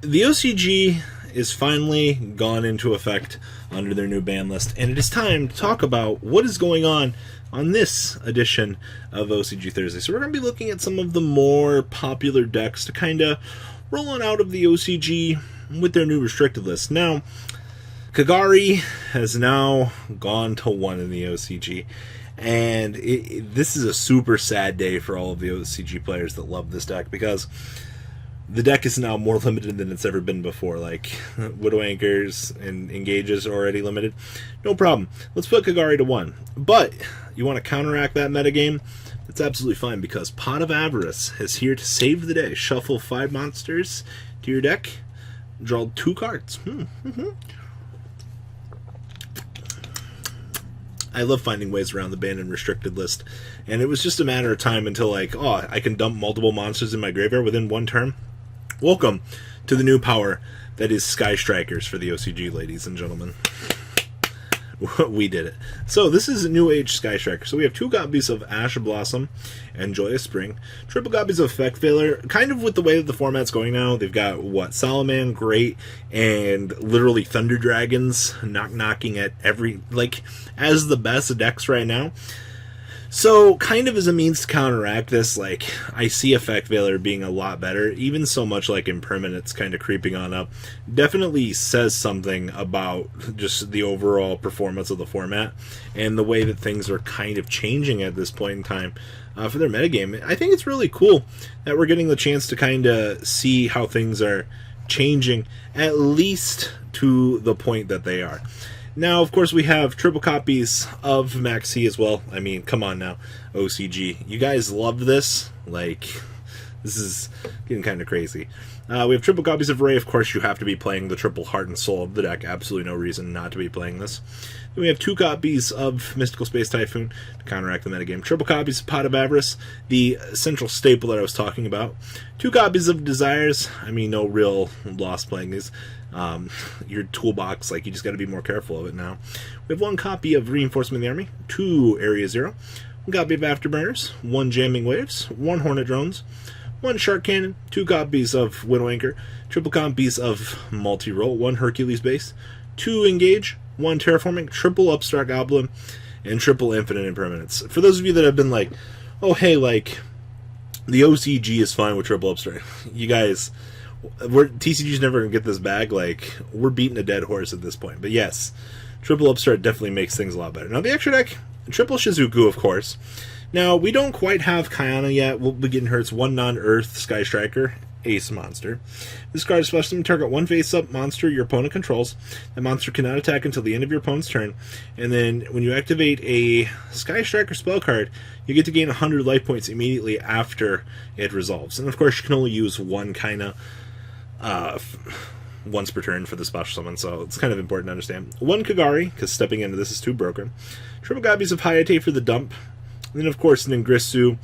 The OCG is finally gone into effect under their new ban list, and it is time to talk about what is going on this edition of OCG Thursday. So we're going to be looking at some of the more popular decks to kind of roll on out of the OCG with their new restricted list. Now, Kagari has now gone to 1 in the OCG, and this is a super sad day for all of the OCG players that love this deck, because the deck is now more limited than it's ever been before. Like, Widow Anchors and Engages are already limited. No problem. Let's put Kagari to 1. But you want to counteract that metagame? That's absolutely fine, because Pot of Avarice is here to save the day. Shuffle 5 monsters to your deck. Draw 2 cards. I love finding ways around the banned and restricted list. And it was just a matter of time until, like, oh, I can dump multiple monsters in my graveyard within 1 turn. Welcome to the new power that is Sky Strikers for the OCG, ladies and gentlemen. We did it. So this is a new age Sky Striker. So we have 2 copies of Ash Blossom and Joyous Spring, triple copies of Effect Failure. Kind of with the way that the format's going now, they've got what, Salaman, Great, and literally Thunder Dragons knocking at every, like, as the best decks right now. So, kind of as a means to counteract this, like, I see Effect Failure being a lot better, even so much like Impermanence kind of creeping on up. Definitely says something about just the overall performance of the format, and the way that things are kind of changing at this point in time for their metagame. I think it's really cool that we're getting the chance to kind of see how things are changing, at least to the point that they are. Now, of course, we have triple copies of Maxi as well. I mean, come on now, OCG. You guys love this? Like, this is getting kind of crazy. We have triple copies of Ray. Of course, you have to be playing the triple heart and soul of the deck. Absolutely no reason not to be playing this. Then we have 2 copies of Mystical Space Typhoon to counteract the metagame. Triple copies of Pot of Avarice, the central staple that I was talking about. 2 copies of Desires. I mean, no real loss playing these. Your toolbox, like, you just got to be more careful of it now. We have 1 copy of Reinforcement of the Army, 2 Area Zero, 1 copy of Afterburners, 1 Jamming Waves, 1 Hornet Drones, 1 Shark Cannon, 2 copies of Widow Anchor, triple copies of Multi-Roll, 1 Hercules Base, 2 Engage, 1 Terraforming, triple Upstart Goblin, and triple Infinite Impermanence. For those of you that have been like, oh hey, like, the OCG is fine with triple Upstart, you guys, TCG's never gonna get this bag. Like, we're beating a dead horse at this point. But yes, triple Upstart definitely makes things a lot better. Now the extra deck, triple Shizuku, of course. Now we don't quite have Kayana yet. We'll be getting her. It's 1 non-Earth Sky Striker, Ace monster. This card is special to target 1 face-up monster your opponent controls. That monster cannot attack until the end of your opponent's turn. And then when you activate a Sky Striker spell card, you get to gain 100 life points immediately after it resolves. And of course, you can only use 1 Kaina once per turn for the special summon, so it's kind of important to understand. 1 Kagari, because stepping into this is too broken. Triple copies of Hayate for the dump. And then, of course, Ningrissu,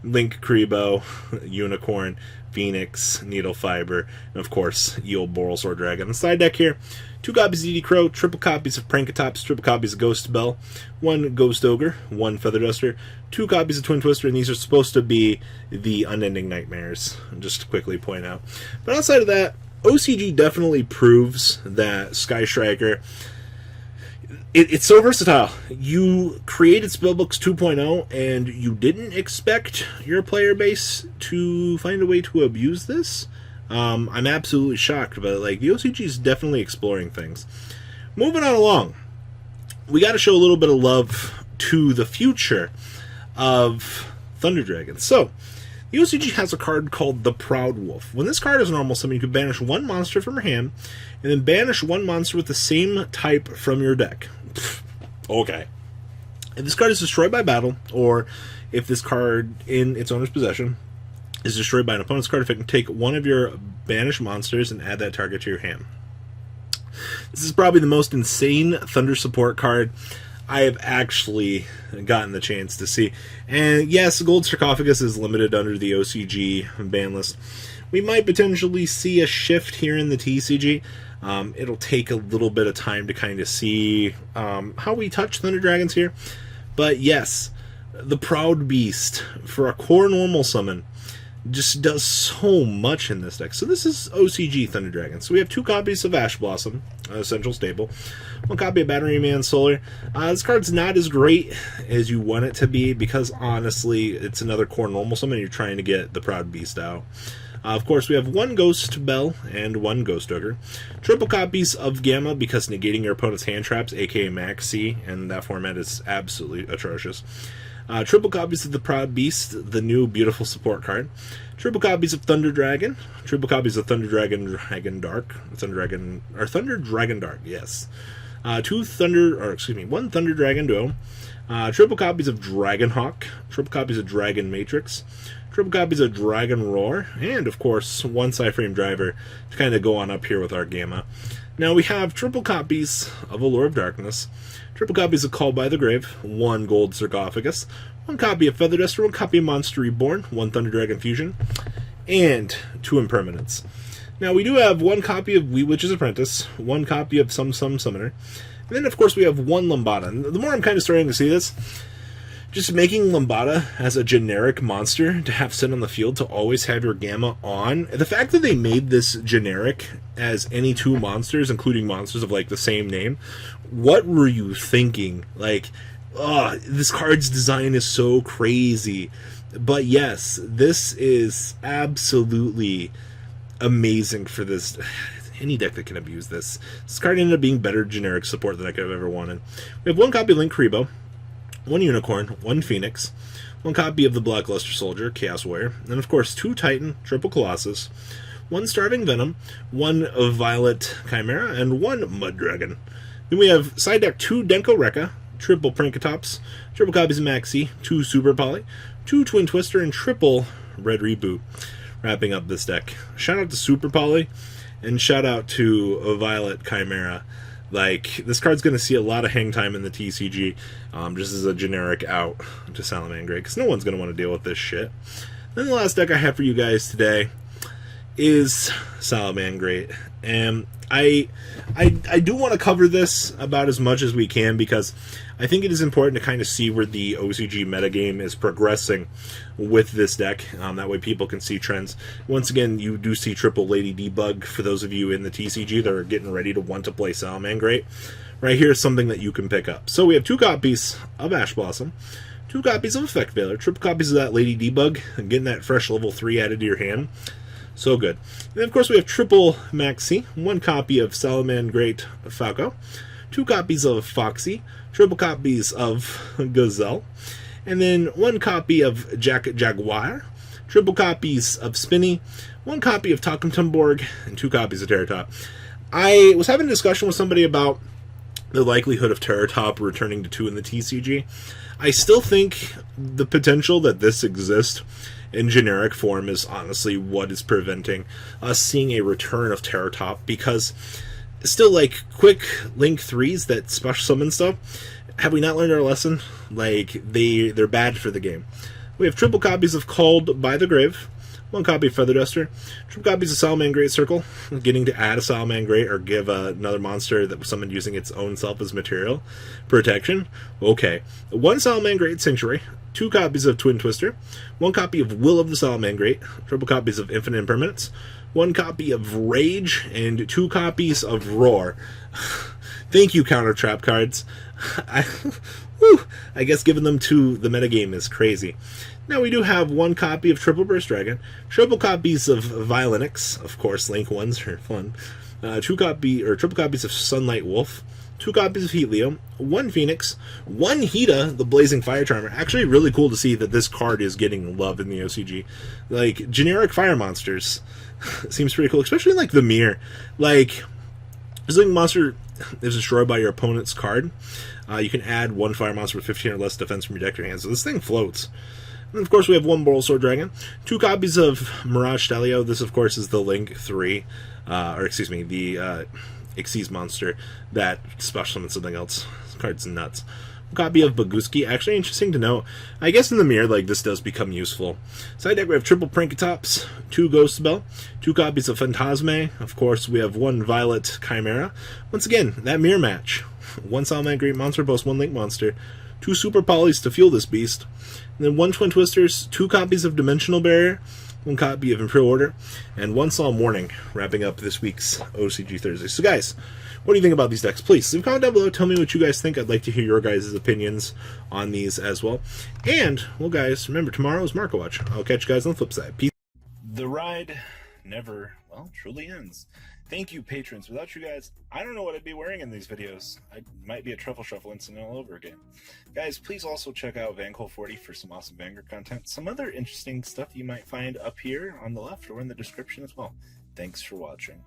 Link Kuriboh, Unicorn, Phoenix, Needle Fiber, and of course, Eel Borrelsword Dragon. On the side deck here, 2 copies of DD Crow, triple copies of Prankatops, triple copies of Ghost Bell, 1 Ghost Ogre, 1 Feather Duster, 2 copies of Twin Twister, and these are supposed to be the Unending Nightmares, just to quickly point out. But outside of that, OCG definitely proves that Sky Striker, it's so versatile. You created Spellbooks 2.0, and you didn't expect your player base to find a way to abuse this. I'm absolutely shocked, but like, the OCG is definitely exploring things. Moving on along, we got to show a little bit of love to the future of Thunder Dragons. So, the OCG has a card called the Proud Wolf. When this card is normal summon, you can banish 1 monster from your hand, and then banish 1 monster with the same type from your deck. Okay. If this card is destroyed by battle, or if this card in its owner's possession is destroyed by an opponent's card effect, take 1 of your banished monsters and add that target to your hand. This is probably the most insane Thunder support card I have actually gotten the chance to see. And yes, Gold Sarcophagus is limited under the OCG ban list. We might potentially see a shift here in the TCG. It'll take a little bit of time to kind of see how we touch Thunder Dragons here. But yes, the Proud Beast for a core normal summon just does so much in this deck. So this is OCG Thunder Dragon. So we have 2 copies of Ash Blossom, Essential Staple, 1 copy of Battery Man Solar. This card's not as great as you want it to be because, honestly, it's another core normal summon. You're trying to get the Proud Beast out. Of course, we have 1 Ghost Bell and 1 Ghost Ogre. Triple copies of Gamma because negating your opponent's hand traps, aka Max C, and that format is absolutely atrocious. Triple copies of the Proud Beast, the new beautiful support card. Triple copies of Thunder Dragon. Triple copies of Thunder Dragon Dark. Thunder Dragon Dark, yes. 1 Thunder Dragon Duo. Triple copies of Dragonhawk. Triple copies of Dragon Matrix. Triple copies of Dragon Roar. And, of course, 1 Cyframe Driver to kind of go on up here with our Gamma. Now we have triple copies of Allure of Darkness. Triple copies of Call by the Grave, 1 Gold Sarcophagus, 1 copy of Feather Duster, 1 copy of Monster Reborn, 1 Thunder Dragon Fusion, and 2 Impermanents. Now we do have 1 copy of Wee Witch's Apprentice, 1 copy of Some Summoner, and then of course we have 1 Lambada. And the more I'm kind of starting to see this, just making Lambada as a generic monster to have sit on the field to always have your Gamma on. The fact that they made this generic as any 2 monsters, including monsters of like the same name, what were you thinking? Like, this card's design is so crazy. But yes, this is absolutely amazing for this. Any deck that can abuse this. This card ended up being better generic support than I could have ever wanted. We have 1 copy of Link Kuriboh, 1 Unicorn, 1 Phoenix, 1 copy of the Blackluster Soldier, Chaos Warrior, and of course 2 Titan, Triple Colossus, 1 Starving Venom, 1 Violet Chimera, and 1 Mud Dragon. Then we have side deck 2 Denko Rekka, triple Prankatops, triple copies of Maxi, 2 Super Poly, 2 Twin Twister, and triple Red Reboot. Wrapping up this deck. Shout out to Super Poly, and shout out to Violet Chimera. Like, this card's going to see a lot of hang time in the TCG, just as a generic out to Salamangreat, because no one's going to want to deal with this shit. Then the last deck I have for you guys today is Salamangreat, and I do want to cover this about as much as we can, because I think it is important to kind of see where the OCG metagame is progressing with this deck. That way people can see trends. Once again, you do see triple Lady Debug for those of you in the TCG that are getting ready to want to play Salamangreat. Right here is something that you can pick up. So we have 2 copies of Ash Blossom, 2 copies of Effect Veiler, triple copies of that Lady Debug, and getting that fresh level 3 added to your hand. So good. And then, of course, we have triple Maxi, 1 copy of Salamangreat Falco, 2 copies of Foxy, triple copies of Gazelle, and then 1 copy of Jaguar, triple copies of Spinny, 1 copy of Takumtumborg, and 2 copies of Terratop. I was having a discussion with somebody about the likelihood of Terratop returning to 2 in the TCG. I still think the potential that this exists in generic form is honestly what is preventing us seeing a return of Terratop, because still, like, quick Link 3s that special summon stuff, have we not learned our lesson? Like, they're bad for the game. We have triple copies of Called by the Grave, 1 copy of Feather Duster, triple copies of Salamangreat Circle, getting to add a Salamangreat or give another monster that was summoned using its own self as material protection. Okay. 1 Salamangreat Sanctuary, 2 copies of Twin Twister, 1 copy of Will of the Salamangreat, triple copies of Infinite Impermanence, 1 copy of Rage, and 2 copies of Roar. Thank you, counter trap cards. I guess giving them to the metagame is crazy. Now we do have 1 copy of Triple Burst Dragon, triple copies of Violinix, of course, Link ones are fun, triple copies of Sunlight Wolf, 2 copies of Heatleo, 1 Phoenix, 1 Hita, the Blazing Fire Charmer. Actually, really cool to see that this card is getting love in the OCG. Like, generic fire monsters seems pretty cool, especially like the Mirror. Like, this Link monster is destroyed by your opponent's card. You can add 1 fire monster with 15 or less defense from your deck to your hand, so this thing floats. And of course we have 1 Borrelsword Dragon, 2 copies of Mirage Stelio. This of course is the Link 3, the Xyz monster that special summons something else. This card's nuts. 1 copy of Baguski. Actually interesting to note, I guess in the mirror, like, this does become useful. Side deck we have triple Prankatops, 2 Ghost Bell, 2 copies of Phantasme. Of course we have 1 Violet Chimera. Once again, that mirror match. 1 Salamangreat monster post 1 Link monster, 2 Super Polys to fuel this beast, and then 1 Twin Twisters, 2 copies of Dimensional Barrier, one copy of in pre-order, and one Psalm Warning, wrapping up this week's OCG Thursday. So guys, what do you think about these decks? Please leave a comment down below. Tell me what you guys think. I'd like to hear your guys' opinions on these as well. And, well guys, remember, tomorrow is Market Watch. I'll catch you guys on the flip side. Peace. The ride never, well, truly ends. Thank you, patrons. Without you guys, I don't know what I'd be wearing in these videos. I might be a Truffle Shuffle incident all over again. Guys, please also check out VanCole40 for some awesome Vanguard content. Some other interesting stuff you might find up here on the left or in the description as well. Thanks for watching.